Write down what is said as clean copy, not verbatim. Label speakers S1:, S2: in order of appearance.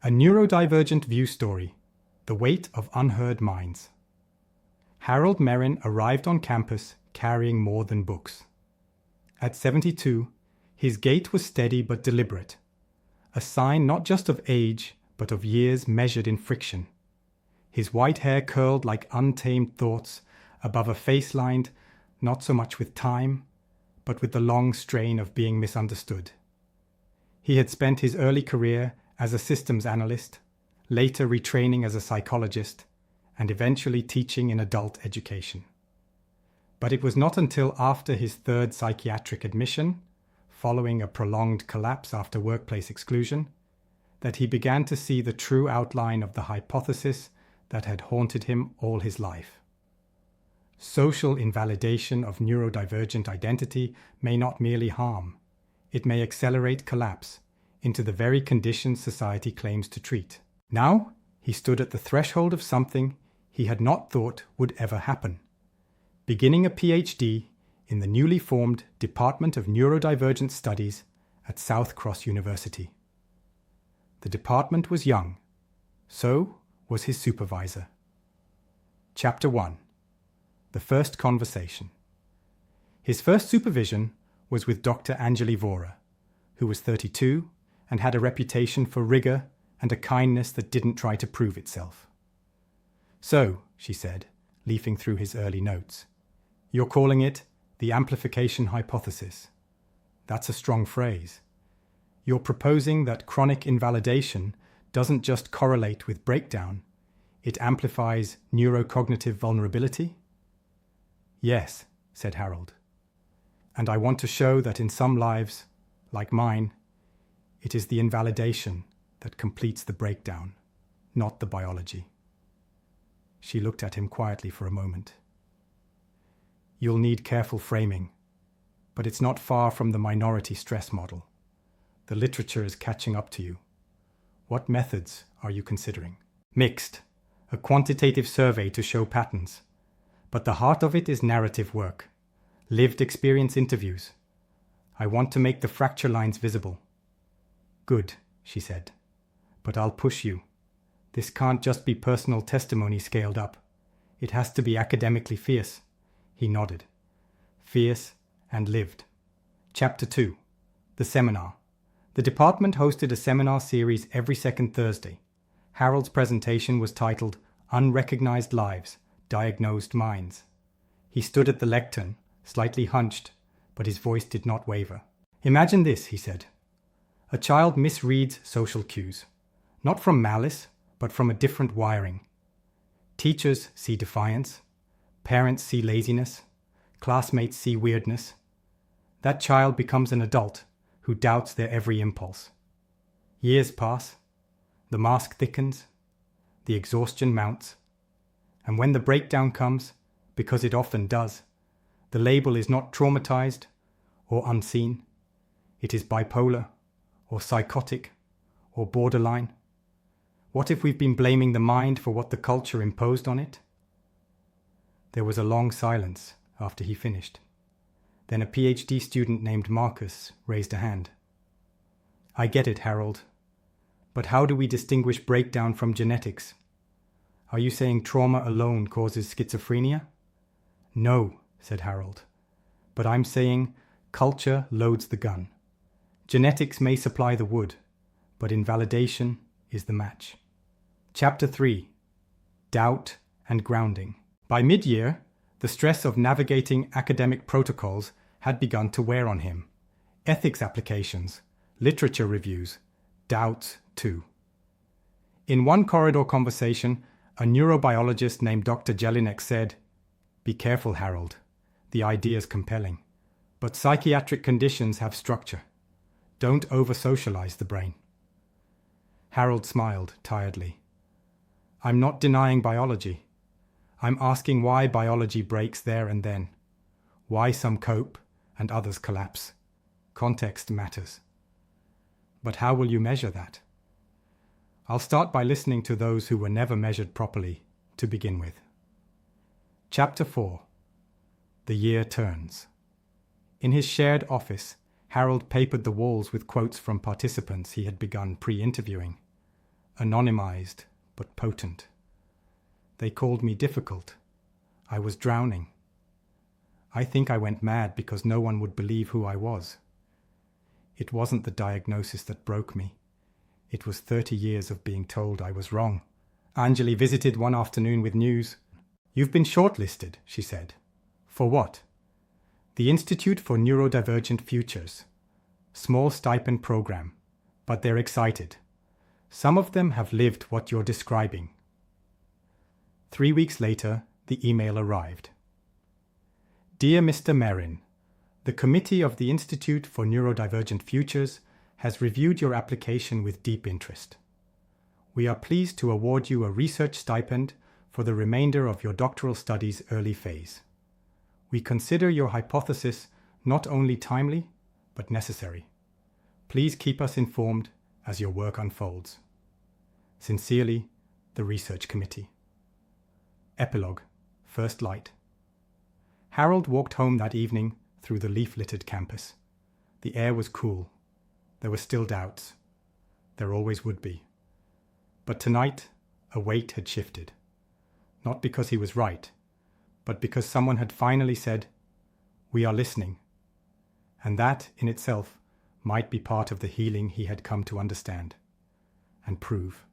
S1: A neurodivergent view story, The Weight of Unheard Minds. Harold Meryn arrived on campus carrying more than books. At 72, his gait was steady but deliberate, a sign not just of age, but of years measured in friction. His white hair curled like untamed thoughts above a face lined not so much with time, but with the long strain of being misunderstood. He had spent his early career as a systems analyst, later retraining as a psychologist, and eventually teaching in adult education. But it was not until after his third psychiatric admission, following a prolonged collapse after workplace exclusion, that he began to see the true outline of the hypothesis that had haunted him all his life. Social invalidation of neurodivergent identity may not merely harm, it may accelerate collapse into the very conditions society claims to treat. Now, he stood at the threshold of something he had not thought would ever happen, beginning a PhD in the newly formed Department of Neurodivergent Studies at South Cross University. The department was young, so was his supervisor. Chapter 1. The First Conversation. His first supervision was with Dr. Anjali Vora, who was 32 and had a reputation for rigor and a kindness that didn't try to prove itself. "So," she said, leafing through his early notes, "you're calling it the amplification hypothesis. That's a strong phrase. You're proposing that chronic invalidation doesn't just correlate with breakdown, it amplifies neurocognitive vulnerability?" "Yes," said Harold. "And I want to show that in some lives, like mine, it is the invalidation that completes the breakdown, not the biology." She looked at him quietly for a moment. "You'll need careful framing, but it's not far from the minority stress model. The literature is catching up to you. What methods are you considering?" "Mixed, a quantitative survey to show patterns. But the heart of it is narrative work, lived experience interviews. I want to make the fracture lines visible." "Good," she said, "but I'll push you. This can't just be personal testimony scaled up. It has to be academically fierce." He nodded. "Fierce and lived." Chapter 2. The Seminar. The department hosted a seminar series every second Thursday. Harold's presentation was titled Unrecognized Lives, Diagnosed Minds. He stood at the lectern, slightly hunched, but his voice did not waver. "Imagine this," he said. "A child misreads social cues, not from malice, but from a different wiring. Teachers see defiance, parents see laziness, classmates see weirdness. That child becomes an adult who doubts their every impulse. Years pass, the mask thickens, the exhaustion mounts, and when the breakdown comes, because it often does, the label is not traumatized or unseen. It is bipolar, or psychotic, or borderline. What if we've been blaming the mind for what the culture imposed on it?" There was a long silence after he finished. Then a PhD student named Marcus raised a hand. "I get it, Harold. But how do we distinguish breakdown from genetics? Are you saying trauma alone causes schizophrenia?" "No," said Harold. "But I'm saying culture loads the gun. Genetics may supply the wood, but invalidation is the match." Chapter 3. Doubt and Grounding. By mid-year, the stress of navigating academic protocols had begun to wear on him. Ethics applications, literature reviews, doubts too. In one corridor conversation, a neurobiologist named Dr. Jelinek said, "Be careful, Harold. The idea is compelling. But psychiatric conditions have structure. Don't over-socialize the brain." Harold smiled tiredly. "I'm not denying biology. I'm asking why biology breaks there and then. Why some cope and others collapse. Context matters." "But how will you measure that?" "I'll start by listening to those who were never measured properly to begin with." Chapter 4. The Year Turns. In his shared office, Harold papered the walls with quotes from participants he had begun pre-interviewing. anonymized but potent. They called me difficult. I was drowning. I think I went mad because no one would believe who I was. It wasn't the diagnosis that broke me. It was 30 years of being told I was wrong. Anjali visited one afternoon with news. "You've been shortlisted," she said. "For what?" "The Institute for Neurodivergent Futures. Small stipend program, but they're excited. Some of them have lived what you're describing." 3 weeks later, the email arrived. "Dear Mr. Meryn, the committee of the Institute for Neurodivergent Futures has reviewed your application with deep interest. We are pleased to award you a research stipend for the remainder of your doctoral studies early phase. We consider your hypothesis not only timely, but necessary. Please keep us informed as your work unfolds. Sincerely, the Research Committee." Epilogue. First light. Harold walked home that evening through the leaf-littered campus. The air was cool. There were still doubts. There always would be. But tonight, a weight had shifted. Not because he was right, but because someone had finally said, "We are listening." And that, in itself, might be part of the healing he had come to understand and prove.